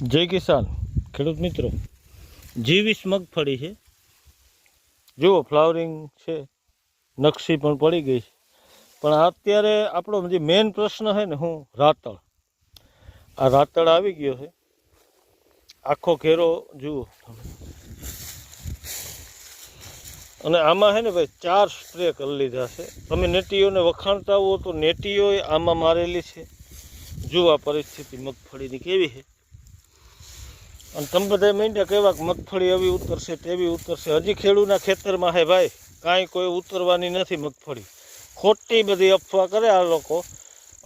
જય કિસાન ખેડૂત મિત્રો, G20 મગફળી છે. જુઓ ફ્લાવરિંગ છે, નકશી પણ પડી ગઈ છે. પણ અત્યારે આપણો જે મેઇન પ્રશ્ન છે ને હું રાતળ, આ રાતળ આવી ગયો છે. આખો ઘેરો જુઓ અને આમાં છે ને ભાઈ 4 સ્પ્રે કરી લીધા છે. તમે નેટીઓને વખાણતા હો તો નેટીઓ આમાં મારેલી છે. જુઓ આ પરિસ્થિતિ મગફળીની કેવી છે. અને તમે બધા માંડ્યા કહેવા કે મગફળી એવી ઉતરશે તેવી ઉતરશે. હજી ખેડૂતના ખેતરમાં હે ભાઈ, કાંઈ કોઈ ઉતરવાની નથી મગફળી. ખોટી બધી અફવા કરે આ લોકો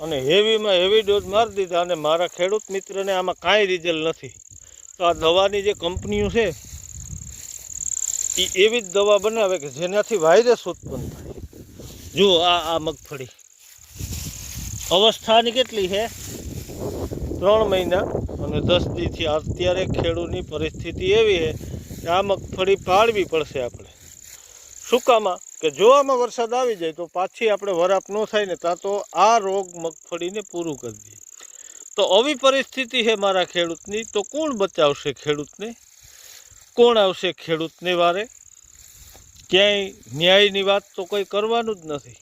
અને હેવીમાં હેવી ડોઝ મારી દીધા. અને મારા ખેડૂત મિત્રને આમાં કાંઈ રિઝલ્ટ નથી. તો આ દવાની જે કંપનીઓ છે એ એવી જ દવા બનાવે કે જેનાથી વાયરસ ઉત્પન્ન થાય. જુઓ આ મગફળી અવસ્થાની કેટલી છે, 3 મહિના અને 10 દીથી. અત્યારે ખેડૂતની પરિસ્થિતિ એવી છે કે આ મગફળી પાળવી પડશે આપણે. શું કામમાં કે જો આમાં વરસાદ આવી જાય તો પાછી આપણે વરાપ ન થાય ને ત્યાં તો આ રોગ મગફળીને પૂરું કરી દે. તો આવી પરિસ્થિતિ છે મારા ખેડૂતની. તો કોણ બચાવશે ખેડૂતને? કોણ આવશે ખેડૂતને વારે? ક્યાંય ન્યાયની વાત તો કોઈ કરવાનું જ નથી.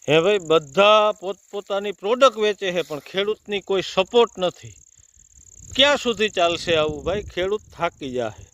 હે ભાઈ, બધા પોતપોતાની પ્રોડક્ટ વેચે છે પણ ખેડૂતની કોઈ સપોર્ટ નથી. ક્યાં સુધી ચાલશે આવું ભાઈ? ખેડૂત થાકી જાય.